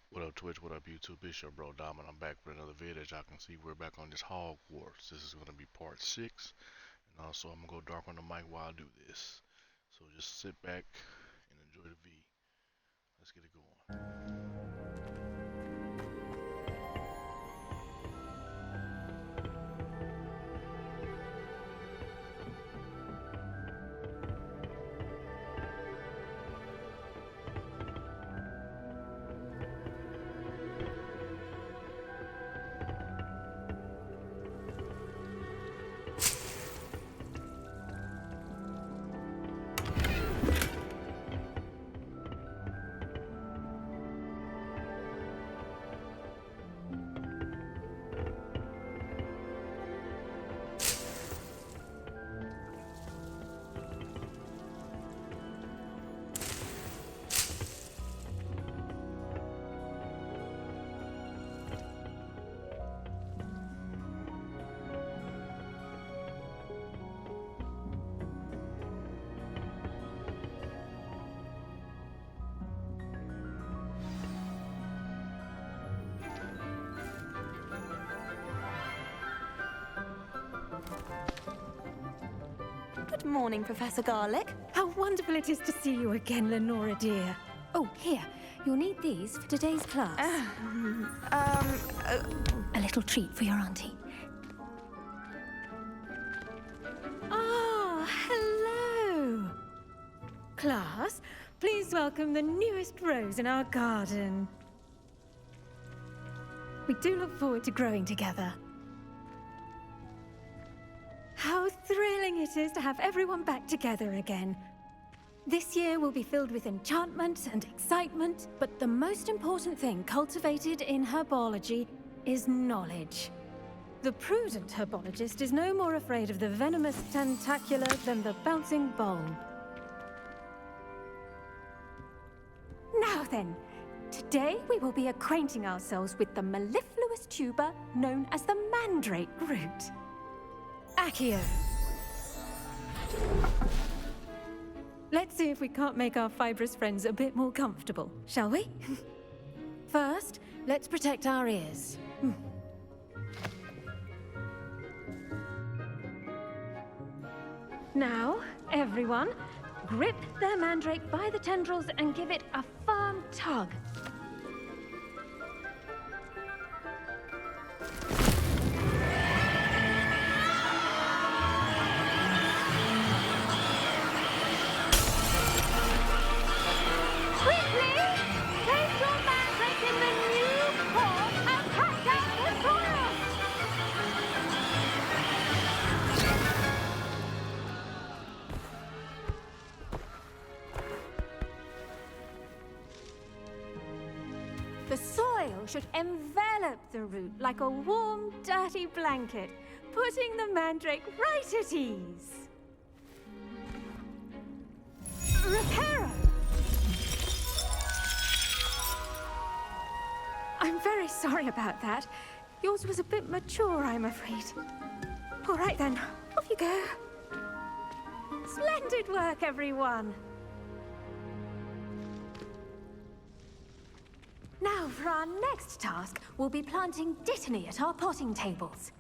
What up, Twitch? What up, YouTube? It's your bro Dom, and I'm back with another video. As y'all can see, we're back on this Hogwarts. This is going to be part 6. And also, I'm going to go dark on the mic while I do this. So just sit back and enjoy the V. Let's get it going. Good morning, Professor Garlick. How wonderful it is to see you again, Lenora dear. Oh, here, you'll need these for today's class. A little treat for your auntie. Ah, hello. Class, please welcome the newest rose in our garden. We do look forward to growing together. How thrilling it is to have everyone back together again. This year will be filled with enchantment and excitement, but the most important thing cultivated in herbology is knowledge. The prudent herbologist is no more afraid of the venomous tentacula than the bouncing bowl. Now then, today we will be acquainting ourselves with the mellifluous tuber known as the mandrake root. Accio. Let's see if we can't make our fibrous friends a bit more comfortable, shall we? First, let's protect our ears. Now, everyone, grip their mandrake by the tendrils and give it a firm tug. The soil should envelop the root like a warm, dirty blanket, putting the mandrake right at ease. Reparo! I'm very sorry about that. Yours was a bit mature, I'm afraid. All right then, off you go. Splendid work, everyone. Now, for our next task, we'll be planting dittany at our potting tables.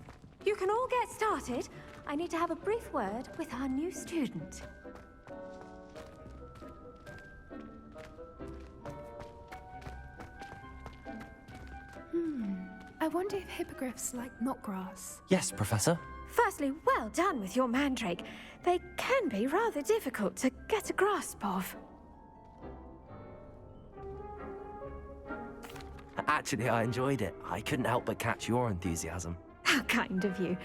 You can all get started. I need to have a brief word with our new student. I wonder if hippogriffs like knotgrass. Yes, Professor. Firstly, well done with your mandrake. They can be rather difficult to get a grasp of. Actually, I enjoyed it. I couldn't help but catch your enthusiasm. How kind of you.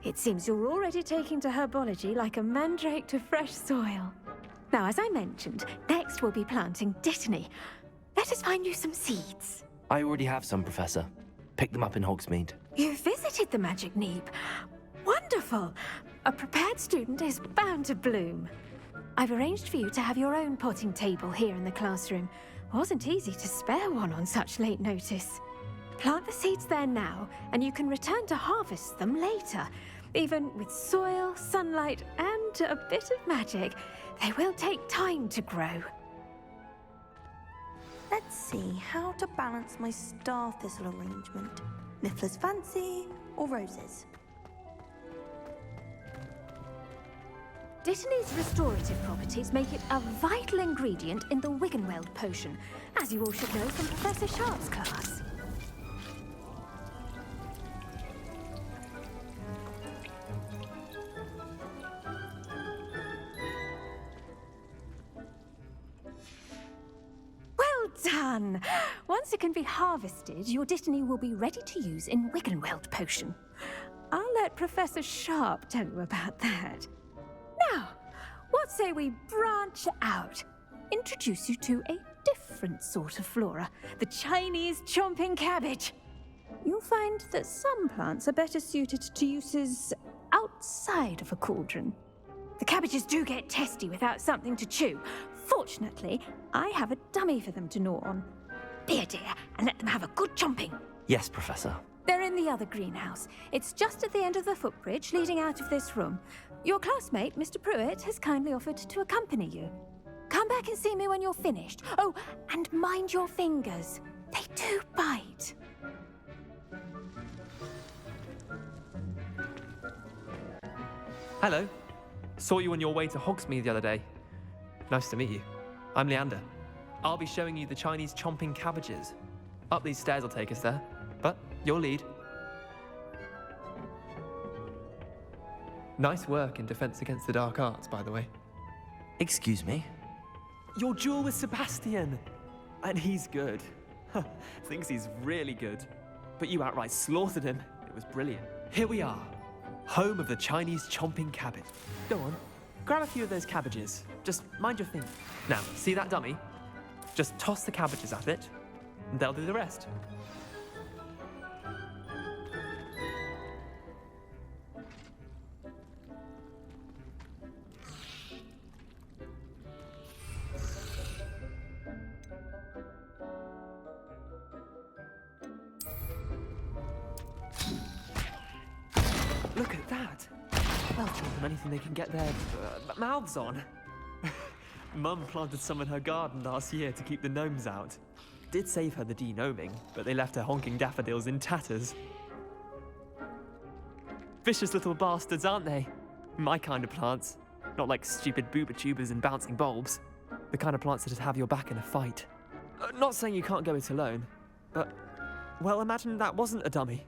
It seems you're already taking to herbology like a mandrake to fresh soil. Now, as I mentioned, next we'll be planting dittany. Let us find you some seeds. I already have some, Professor. Picked them up in Hogsmeade. You visited the Magic Neep. Wonderful! A prepared student is bound to bloom. I've arranged for you to have your own potting table here in the classroom. Wasn't easy to spare one on such late notice. Plant the seeds there now, and you can return to harvest them later. Even with soil, sunlight, and a bit of magic, they will take time to grow. Let's Let's see, how to balance my star thistle arrangement. Niffler's fancy or roses? Dittany's restorative properties make it a vital ingredient in the Wiggenweld potion, as you all should know from Professor Sharp's class. Well done! Once it can be harvested, your Dittany will be ready to use in Wiggenweld potion. I'll let Professor Sharp tell you about that. Now, what say we branch out? Introduce you to a different sort of flora, the Chinese chomping cabbage. You'll find that some plants are better suited to uses outside of a cauldron. The cabbages do get testy without something to chew. Fortunately, I have a dummy for them to gnaw on. Be a dear and let them have a good chomping. Yes, Professor. They're in the other greenhouse. It's just at the end of the footbridge leading out of this room. Your classmate, Mr. Pruitt, has kindly offered to accompany you. Come back and see me when you're finished. Oh, and mind your fingers. They do bite. Hello. Saw you on your way to Hogsmeade the other day. Nice to meet you. I'm Leander. I'll be showing you the Chinese chomping cabbages. Up these stairs will take us there, but you'll lead. Nice work in Defense Against the Dark Arts, by the way. Excuse me? Your duel with Sebastian! And he's good. Thinks he's really good. But you outright slaughtered him. It was brilliant. Here we are. Home of the Chinese chomping cabbage. Go on. Grab a few of those cabbages. Just mind your finger. Now, see that dummy? Just toss the cabbages at it, and they'll do the rest. Look at that. They'll chew them anything they can get their mouths on. Mum planted some in her garden last year to keep the gnomes out. Did save her the de-gnoming, but they left her honking daffodils in tatters. Vicious little bastards, aren't they? My kind of plants. Not like stupid booba tubers and bouncing bulbs. The kind of plants that just have your back in a fight. Not saying you can't go it alone, but, well, imagine that wasn't a dummy.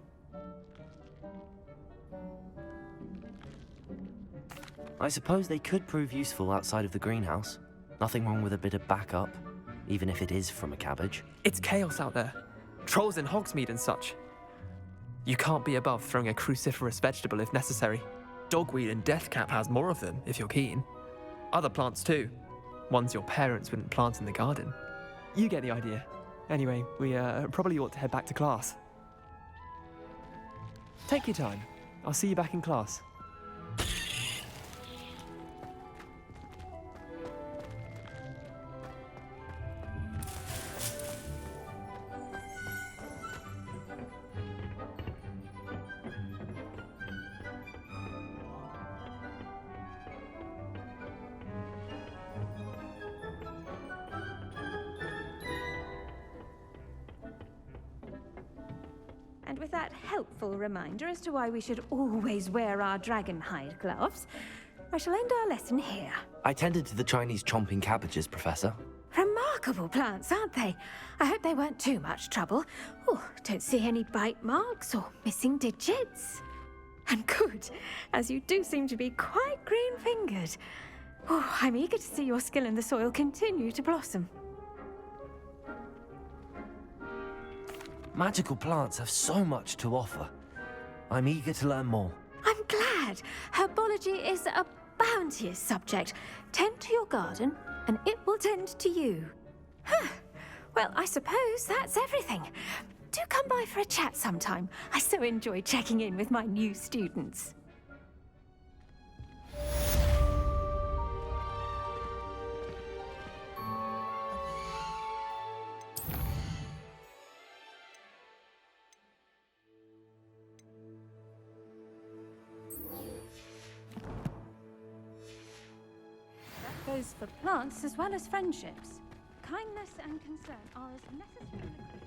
I suppose they could prove useful outside of the greenhouse. Nothing wrong with a bit of backup, even if it is from a cabbage. It's chaos out there. Trolls in Hogsmeade and such. You can't be above throwing a cruciferous vegetable if necessary. Dogweed and deathcap has more of them, if you're keen. Other plants too. Ones your parents wouldn't plant in the garden. You get the idea. Anyway, we probably ought to head back to class. Take your time. I'll see you back in class. And with that helpful reminder as to why we should always wear our dragon hide gloves, I shall end our lesson here. I tended to the Chinese chomping cabbages, Professor. Remarkable plants, aren't they? I hope they weren't too much trouble. Oh, don't see any bite marks or missing digits. And good, as you do seem to be quite green-fingered. Oh, I'm eager to see your skill in the soil continue to blossom. Magical plants have so much to offer. I'm eager to learn more. I'm glad. Herbology is a bounteous subject. Tend to your garden, and it will tend to you. Huh. Well, I suppose that's everything. Do come by for a chat sometime. I so enjoy checking in with my new students. That goes for plants as well as friendships. Kindness and concern are as necessary in the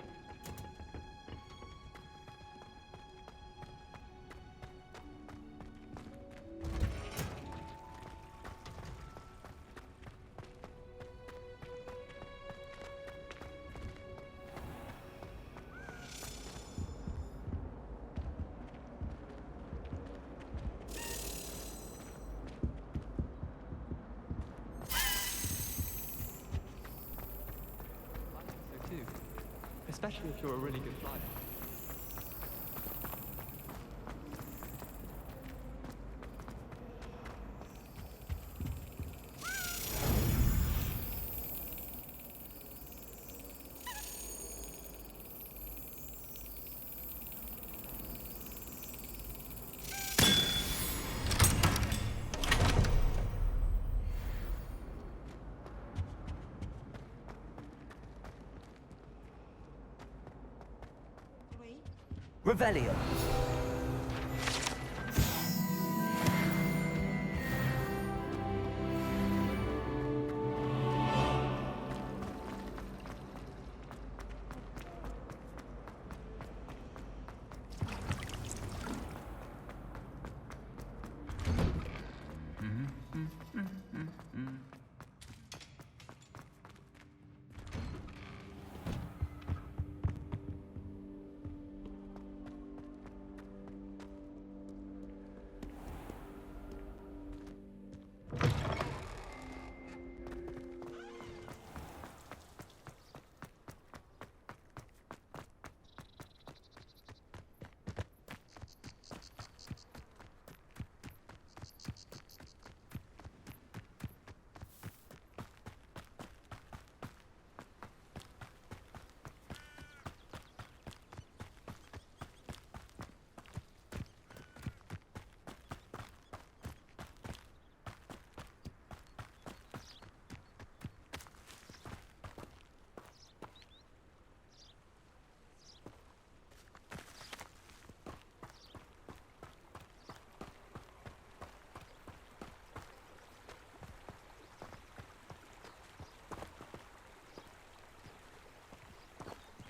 So too. Especially if you're a really good flyer. Revelio.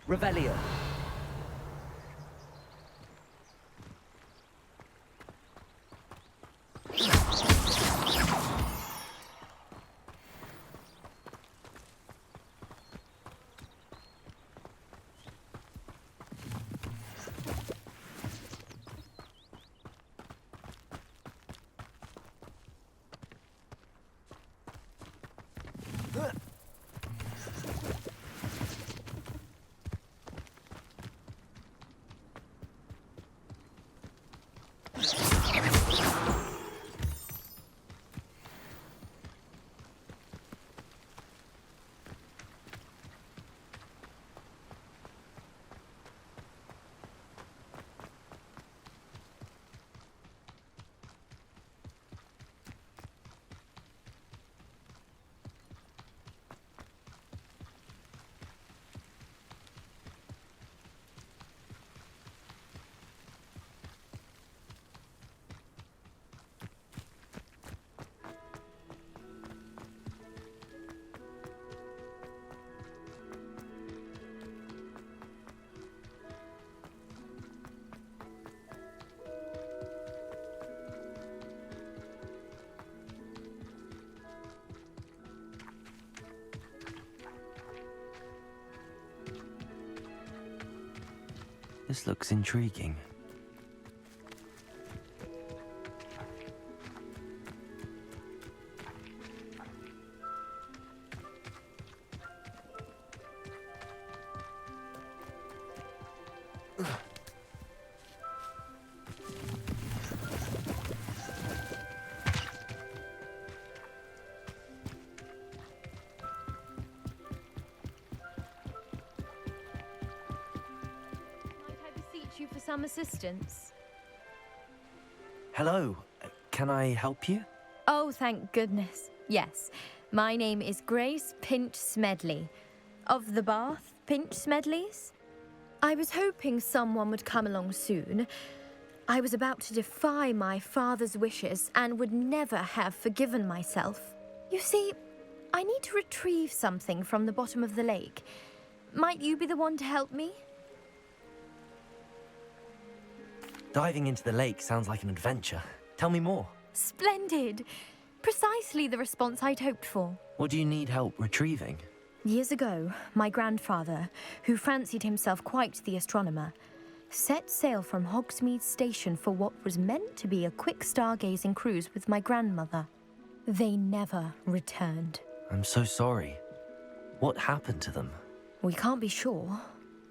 Revelio. This looks intriguing. you for some assistance? Hello. Can I help you? Oh, thank goodness. Yes. My name is Grace Pinch Smedley. Of the Bath Pinch Smedleys? I was hoping someone would come along soon. I was about to defy my father's wishes and would never have forgiven myself. You see, I need to retrieve something from the bottom of the lake. Might you be the one to help me? Diving into the lake sounds like an adventure. Tell me more. Splendid! Precisely the response I'd hoped for. What do you need help retrieving? Years ago, my grandfather, who fancied himself quite the astronomer, set sail from Hogsmeade Station for what was meant to be a quick stargazing cruise with my grandmother. They never returned. I'm so sorry. What happened to them? We can't be sure.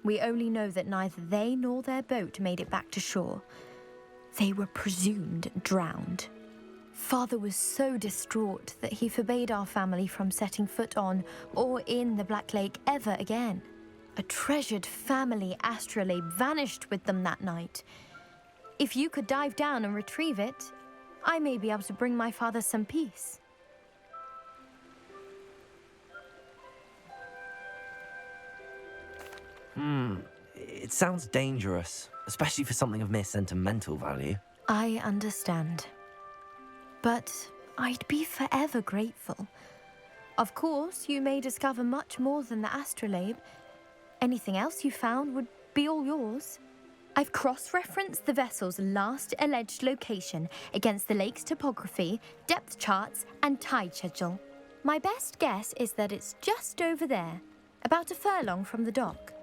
We only know that neither they nor their boat made it back to shore. They were presumed drowned. Father was so distraught that he forbade our family from setting foot on or in the Black Lake ever again. A treasured family astrolabe vanished with them that night. If you could dive down and retrieve it, I may be able to bring my father some peace. It sounds dangerous, especially for something of mere sentimental value. I understand. But I'd be forever grateful. Of course, you may discover much more than the astrolabe. Anything else you found would be all yours. I've cross-referenced the vessel's last alleged location against the lake's topography, depth charts, and tide schedule. My best guess is that it's just over there, about a furlong from the dock.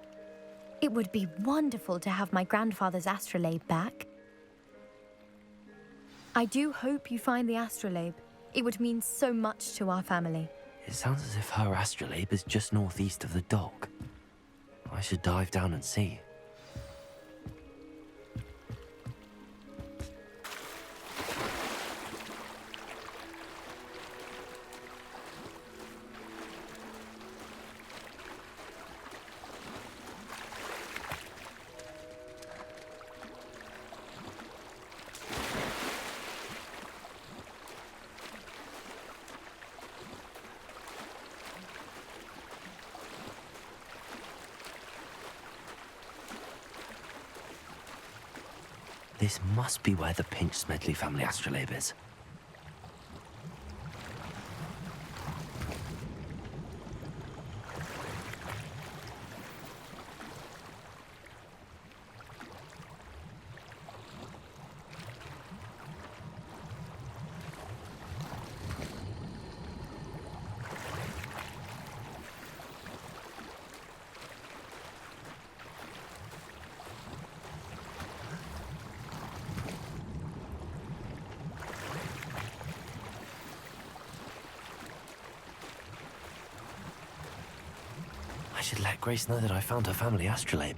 It would be wonderful to have my grandfather's astrolabe back. I do hope you find the astrolabe. It would mean so much to our family. It sounds as if her astrolabe is just northeast of the dock. I should dive down and see. This must be where the Pinch Smedley family astrolabe is. I should let Grace know that I found her family astrolabe.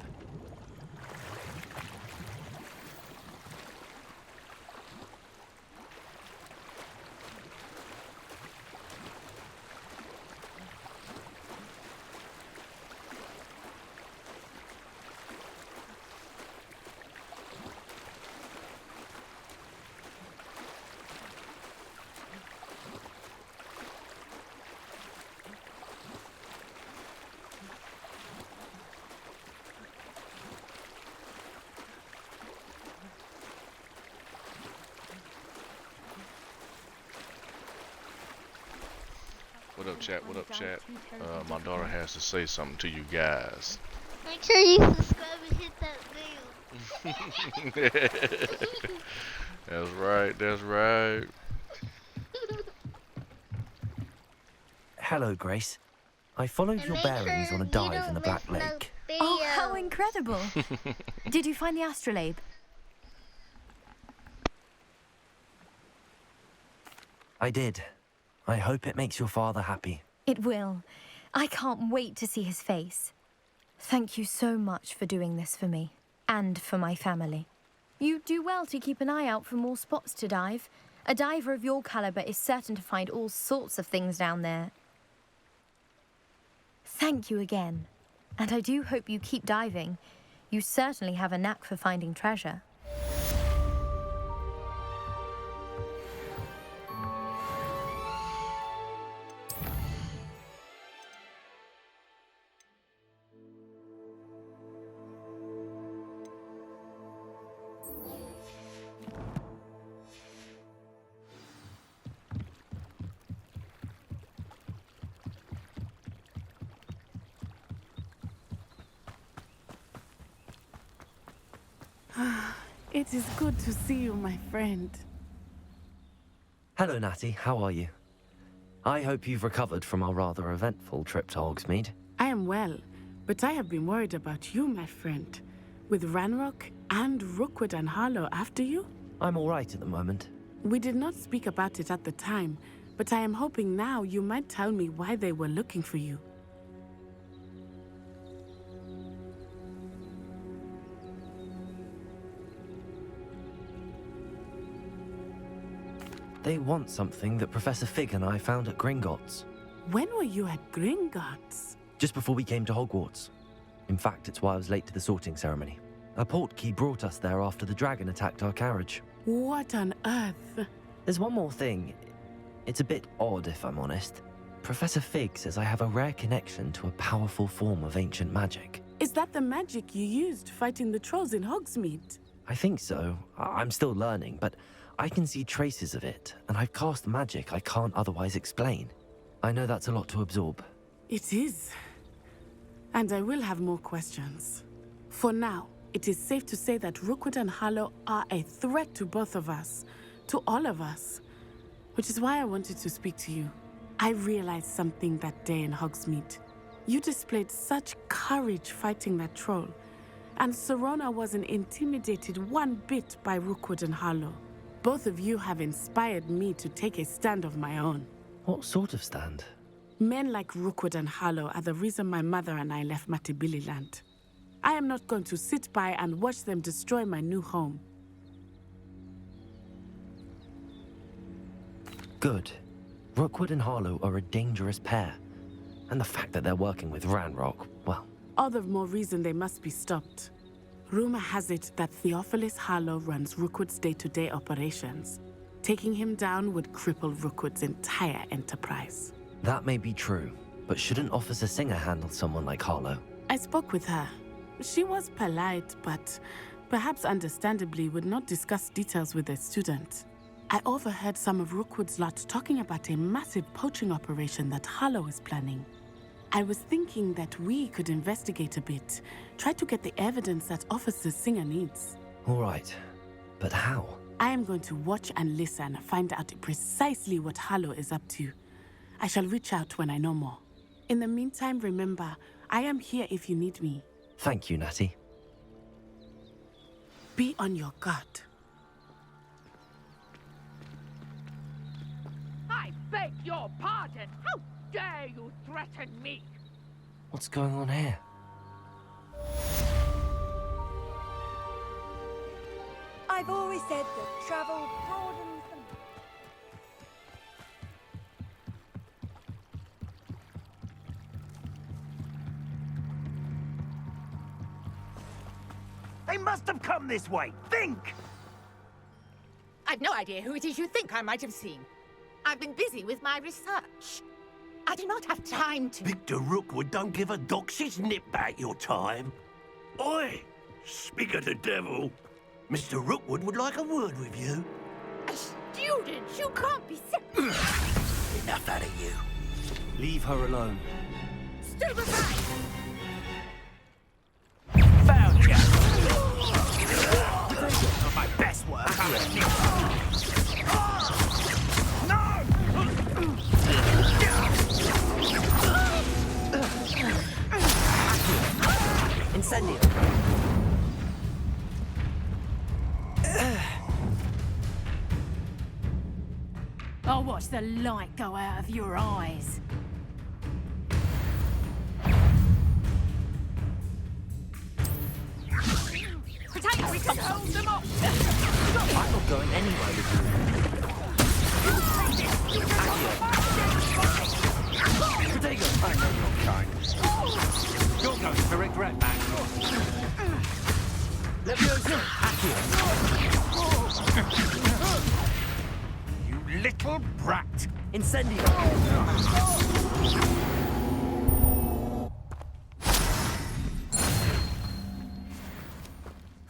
What up, chat? What up, chat? My daughter has to say something to you guys. Make sure you subscribe and hit that bell. That's right, that's right. Hello, Grace. I followed And your make bearings sure on a you dive don't in the miss Black no Lake. Oh, how videos. incredible! Did you find the astrolabe? I did. I hope it makes your father happy. It will. I can't wait to see his face. Thank you so much for doing this for me, and for my family. You do well to keep an eye out for more spots to dive. A diver of your caliber is certain to find all sorts of things down there. Thank you again, and I do hope you keep diving. You certainly have a knack for finding treasure. It is good to see you, my friend. Hello, Natty. How are you? I hope you've recovered from our rather eventful trip to Hogsmeade. I am well, but I have been worried about you, my friend. With Ranrock and Rookwood and Harlow after you? I'm all right at the moment. We did not speak about it at the time, but I am hoping now you might tell me why they were looking for you. They want something that Professor Fig and I found at Gringotts. When were you at Gringotts? Just before we came to Hogwarts. In fact, it's why I was late to the sorting ceremony. A portkey brought us there after the dragon attacked our carriage. What on earth? There's one more thing. It's a bit odd, if I'm honest. Professor Fig says I have a rare connection to a powerful form of ancient magic. Is that the magic you used fighting the trolls in Hogsmeade? I think so. I'm still learning, but I can see traces of it, and I've cast magic I can't otherwise explain. I know that's a lot to absorb. It is. And I will have more questions. For now, it is safe to say that Rookwood and Harlow are a threat to both of us, to all of us. Which is why I wanted to speak to you. I realized something that day in Hogsmeade. You displayed such courage fighting that troll, and Serona wasn't intimidated one bit by Rookwood and Harlow. Both of you have inspired me to take a stand of my own. What sort of stand? Men like Rookwood and Harlow are the reason my mother and I left Matabeleland. I am not going to sit by and watch them destroy my new home. Good. Rookwood and Harlow are a dangerous pair. And the fact that they're working with Ranrock, well... All the more reason they must be stopped. Rumor has it that Theophilus Harlow runs Rookwood's day-to-day operations. Taking him down would cripple Rookwood's entire enterprise. That may be true, but shouldn't Officer Singer handle someone like Harlow? I spoke with her. She was polite, but perhaps understandably would not discuss details with a student. I overheard some of Rookwood's lot talking about a massive poaching operation that Harlow is planning. I was thinking that we could investigate a bit, try to get the evidence that Officer Singer needs. All right, but how? I am going to watch and listen, find out precisely what Harlow is up to. I shall reach out when I know more. In the meantime, remember, I am here if you need me. Thank you, Natty. Be on your guard. I beg your pardon. How dare you threaten me? What's going on here? I've always said that travel broadens the... They must have come this way. Think! I've no idea who it is you think I might have seen. I've been busy with my research. I do not have time to... Victor Rookwood don't give a doxy's nip back your time. Oi! Speak of the devil. Mr. Rookwood would like a word with you. A student? You can't be Enough out of you. Leave her alone. Stupefy! Found ya! Not my best work, Incendio! I'll watch the light go out of your eyes. Potato, we can hold them off! I'm not going anywhere with you. Potato! I know your kind. You're going to regret that. Leviosa! You little brat. Incendio!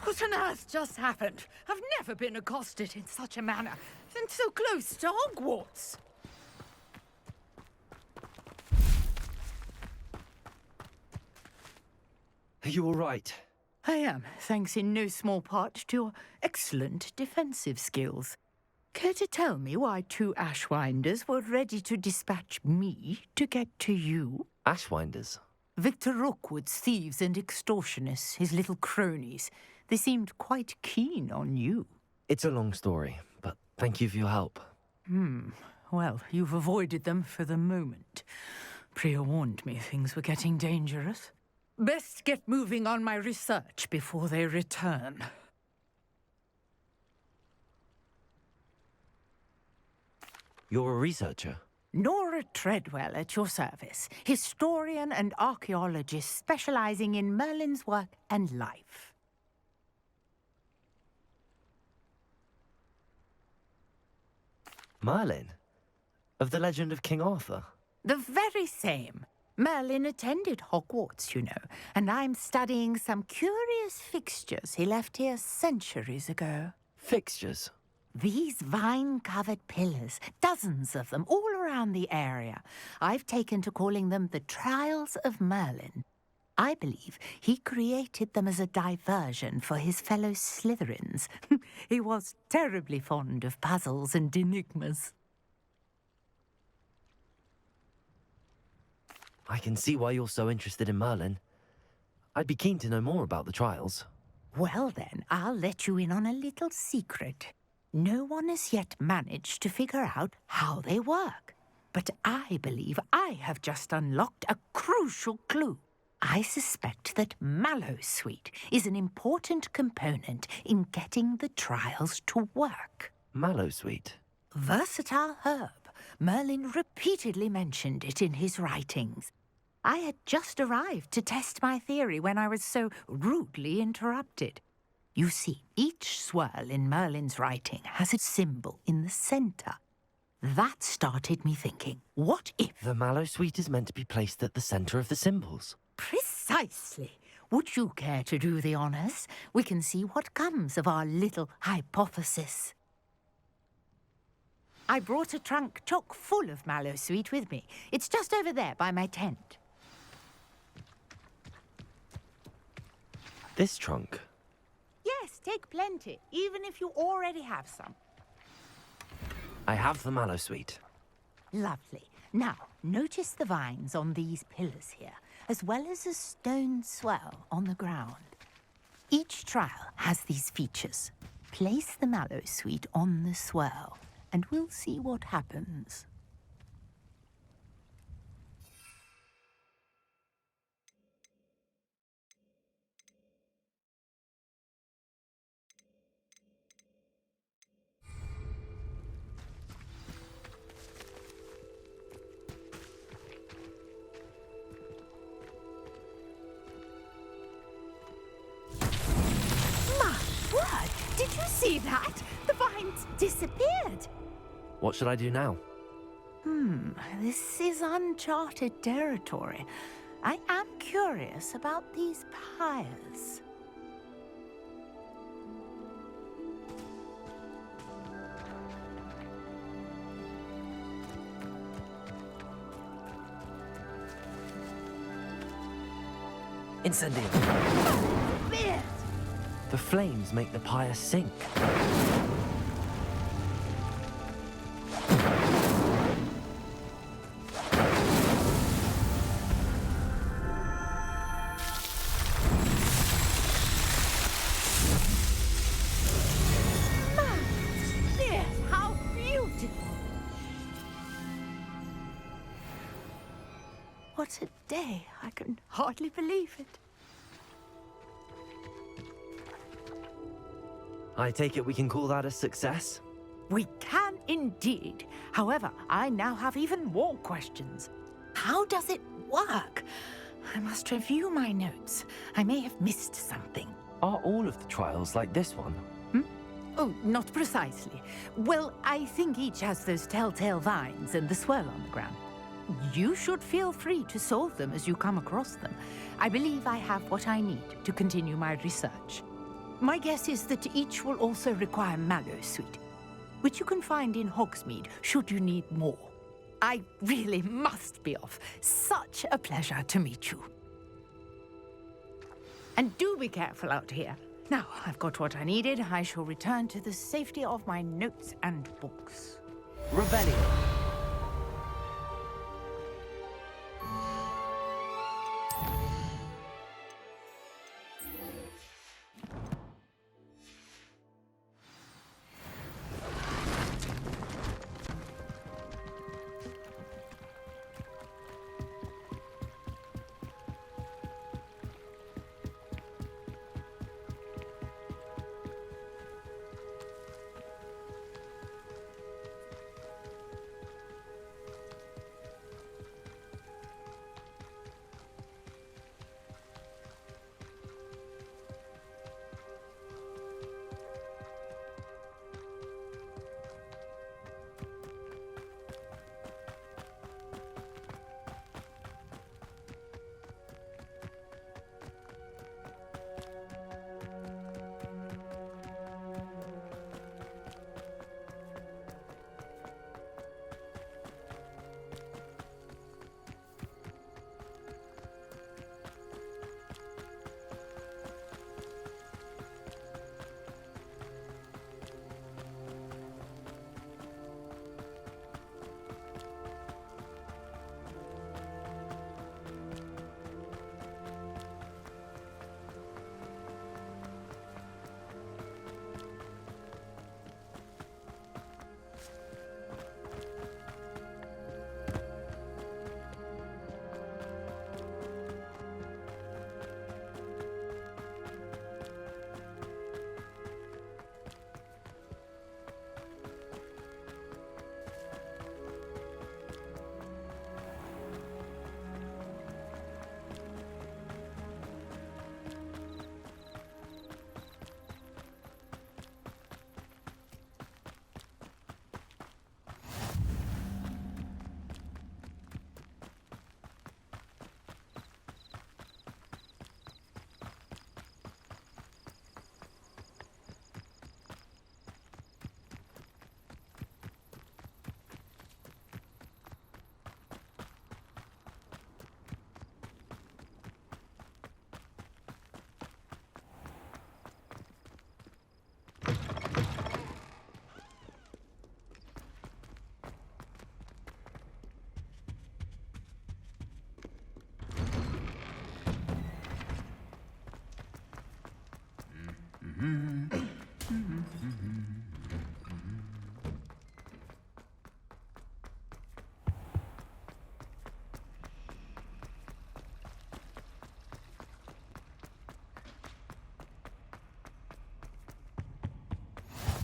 What on earth just happened? I've never been accosted in such a manner, and so close to Hogwarts. Are you all right? I am, thanks in no small part to your excellent defensive skills. Care to tell me why 2 Ashwinders were ready to dispatch me to get to you? Ashwinders? Victor Rookwood's thieves and extortionists, his little cronies. They seemed quite keen on you. It's a long story, but thank you for your help. Well, you've avoided them for the moment. Priya warned me things were getting dangerous. Best get moving on my research before they return. You're a researcher? Nora Treadwell at your service, historian and archaeologist specializing in Merlin's work and life. Merlin? Of the legend of King Arthur? The very same. Merlin attended Hogwarts, you know, and I'm studying some curious fixtures he left here centuries ago. Fixtures? These vine-covered pillars, dozens of them, all around the area. I've taken to calling them the Trials of Merlin. I believe he created them as a diversion for his fellow Slytherins. He was terribly fond of puzzles and enigmas. I can see why you're so interested in Merlin. I'd be keen to know more about the trials. Well then, I'll let you in on a little secret. No one has yet managed to figure out how they work. But I believe I have just unlocked a crucial clue. I suspect that Mallowsweet is an important component in getting the trials to work. Mallowsweet? Versatile herb. Merlin repeatedly mentioned it in his writings. I had just arrived to test my theory when I was so rudely interrupted. You see, each swirl in Merlin's writing has a symbol in the center. That started me thinking, what if... The Mallowsweet is meant to be placed at the center of the symbols. Precisely. Would you care to do the honors? We can see what comes of our little hypothesis. I brought a trunk chock full of Mallowsweet with me. It's just over there by my tent. This trunk? Yes, take plenty, even if you already have some. I have the Mallowsweet. Lovely. Now, notice the vines on these pillars here, as well as a stone swell on the ground. Each trial has these features. Place the Mallowsweet on the swell, and we'll see what happens. Did you see that? The vines disappeared. What should I do now? This is uncharted territory. I am curious about these pyres. Incendium. Forbid! The flames make the pyre sink. Yes, how beautiful! What a day. I can hardly believe it. I take it we can call that a success? We can indeed. However, I now have even more questions. How does it work? I must review my notes. I may have missed something. Are all of the trials like this one? Oh, not precisely. Well, I think each has those telltale vines and the swirl on the ground. You should feel free to solve them as you come across them. I believe I have what I need to continue my research. My guess is that each will also require Mallowsweet, which you can find in Hogsmeade should you need more. I really must be off. Such a pleasure to meet you. And do be careful out here. Now, I've got what I needed. I shall return to the safety of my notes and books. Rebellion.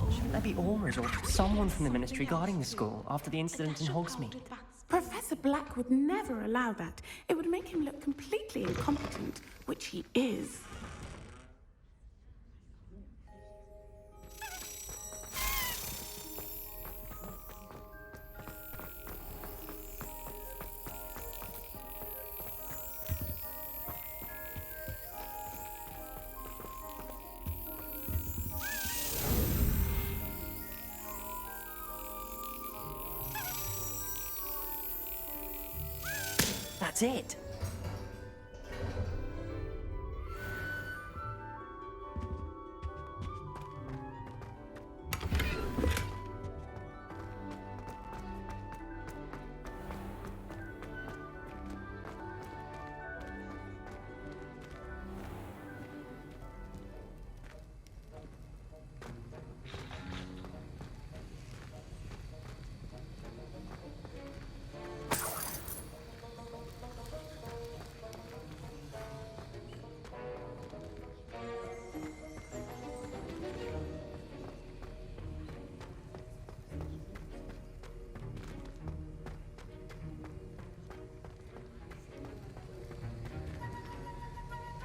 Shouldn't there be Aurors or someone from the Ministry guarding the school after the incident in Hogsmeade? Professor Black would never allow that. It would make him look completely incompetent, which he is. That's it.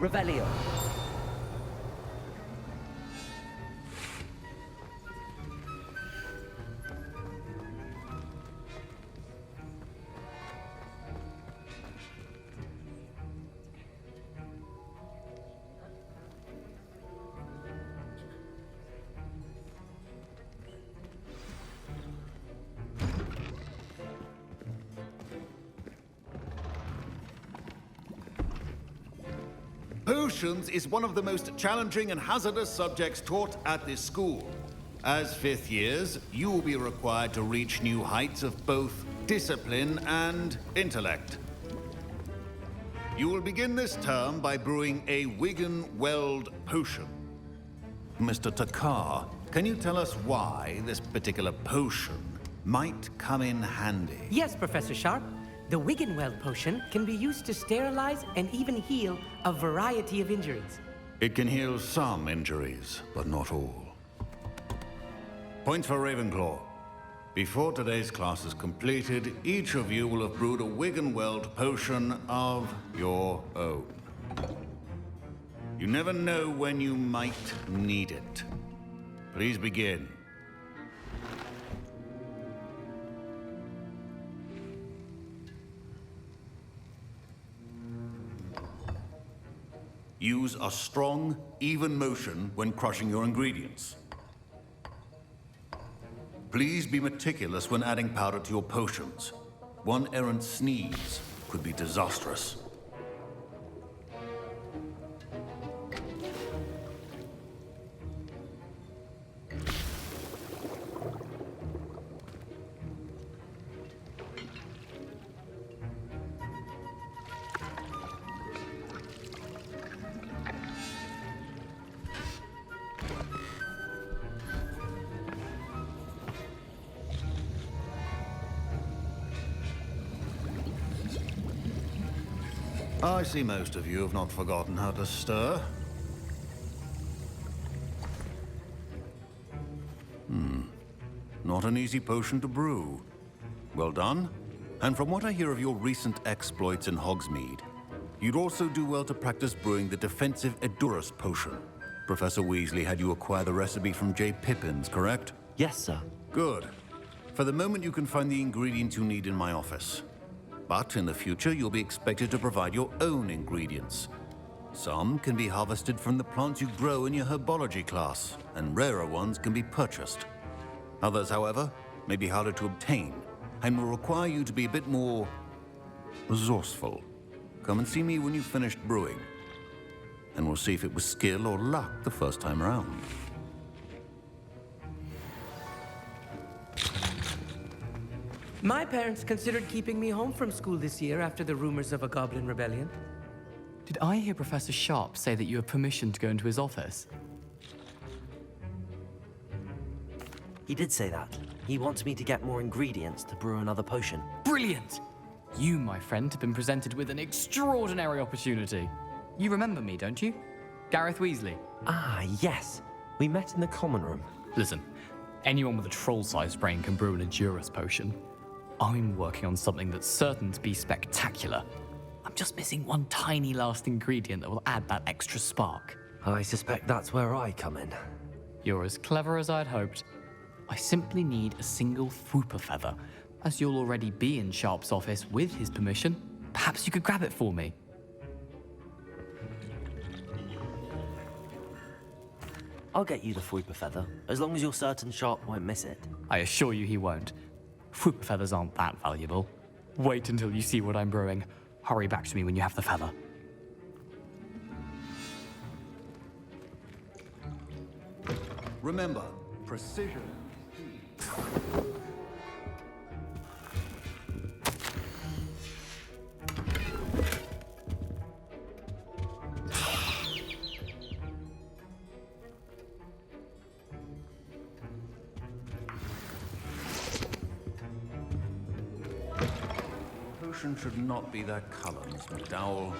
Revelio. Who Potions is one of the most challenging and hazardous subjects taught at this school. As fifth years, you will be required to reach new heights of both discipline and intellect. You will begin this term by brewing a Wigan-Weld potion. Mr. Takar, can you tell us why this particular potion might come in handy? Yes, Professor Sharp. The Wigan-Weld potion can be used to sterilize and even heal a variety of injuries. It can heal some injuries, but not all. Points for Ravenclaw. Before today's class is completed, each of you will have brewed a Wigan-Weld potion of your own. You never know when you might need it. Please begin. Use a strong, even motion when crushing your ingredients. Please be meticulous when adding powder to your potions. One errant sneeze could be disastrous. I see most of you have not forgotten how to stir. Not an easy potion to brew. Well done. And from what I hear of your recent exploits in Hogsmeade, you'd also do well to practice brewing the defensive Edurus potion. Professor Weasley had you acquire the recipe from J. Pippins, correct? Yes, sir. Good. For the moment, you can find the ingredients you need in my office. But in the future, you'll be expected to provide your own ingredients. Some can be harvested from the plants you grow in your herbology class, and rarer ones can be purchased. Others, however, may be harder to obtain, and will require you to be a bit more resourceful. Come and see me when you've finished brewing, and we'll see if it was skill or luck the first time around. My parents considered keeping me home from school this year after the rumors of a goblin rebellion. Did I hear Professor Sharp say that you have permission to go into his office? He did say that. He wants me to get more ingredients to brew another potion. Brilliant! You, my friend, have been presented with an extraordinary opportunity. You remember me, don't you? Gareth Weasley. Ah, yes. We met in the common room. Listen, anyone with a troll-sized brain can brew an Edurus potion. I'm working on something that's certain to be spectacular. I'm just missing one tiny last ingredient that will add that extra spark. I suspect that's where I come in. You're as clever as I'd hoped. I simply need a single Fwooper feather. As you'll already be in Sharp's office with his permission, perhaps you could grab it for me. I'll get you the Fwooper feather, as long as you're certain Sharp won't miss it. I assure you he won't. Fwooper feathers aren't that valuable. Wait until you see what I'm brewing. Hurry back to me when you have the feather. Remember, precision. Potion should not be that color, Miss McDowell.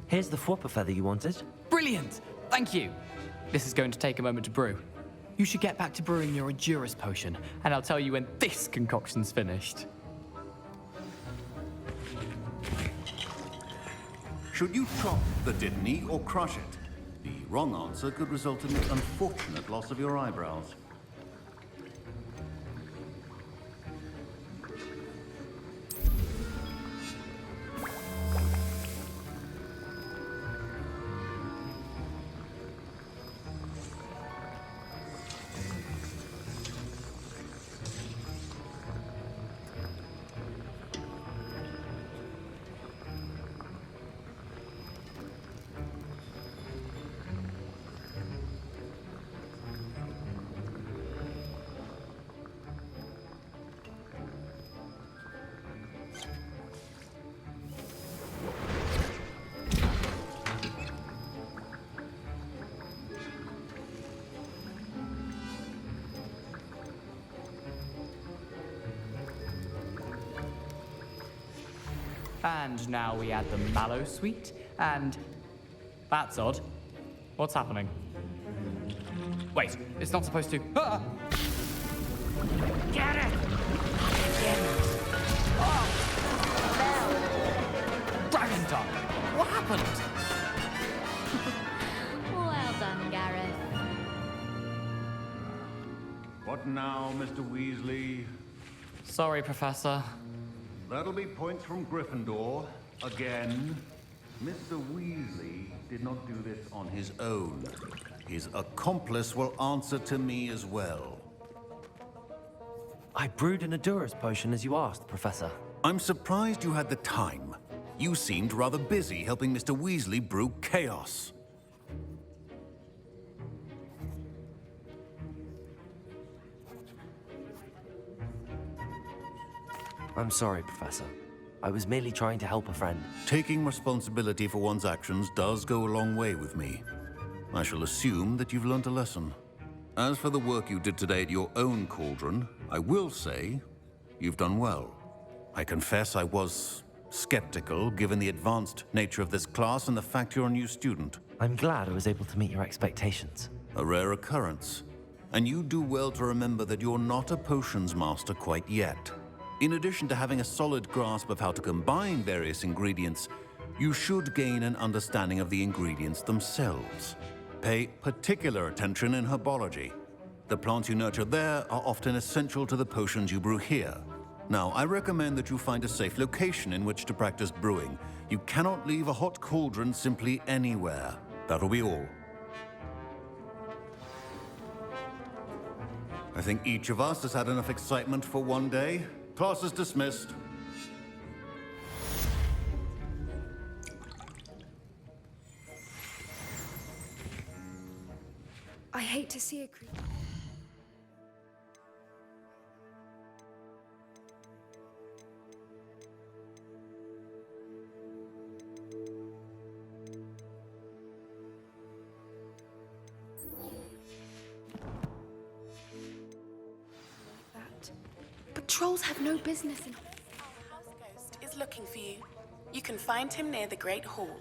Here's the Fwooper feather you wanted. Brilliant! Thank you! This is going to take a moment to brew. You should get back to brewing your Edurus potion, and I'll tell you when this concoction's finished. Should you chop the Dittany or crush it? The wrong answer could result in the unfortunate loss of your eyebrows. And now we add the mallow sweet, and that's odd. What's happening? Wait, it's not supposed to. Ah! Get it! Dragon tongue! What happened? Well done, Gareth. What now, Mr. Weasley? Sorry, Professor. That'll be points from Gryffindor. Again. Mr. Weasley did not do this on his own. His accomplice will answer to me as well. I brewed an Adurus potion as you asked, Professor. I'm surprised you had the time. You seemed rather busy helping Mr. Weasley brew chaos. I'm sorry, Professor. I was merely trying to help a friend. Taking responsibility for one's actions does go a long way with me. I shall assume that you've learnt a lesson. As for the work you did today at your own cauldron, I will say you've done well. I confess I was skeptical, given the advanced nature of this class and the fact you're a new student. I'm glad I was able to meet your expectations. A rare occurrence. And you do well to remember that you're not a potions master quite yet. In addition to having a solid grasp of how to combine various ingredients, you should gain an understanding of the ingredients themselves. Pay particular attention in herbology. The plants you nurture there are often essential to the potions you brew here. Now, I recommend that you find a safe location in which to practice brewing. You cannot leave a hot cauldron simply anywhere. That'll be all. I think each of us has had enough excitement for one day. Class is dismissed. I hate to see a creature. But trolls have no business in. House ghost is looking for you. You can find him near the Great Hall.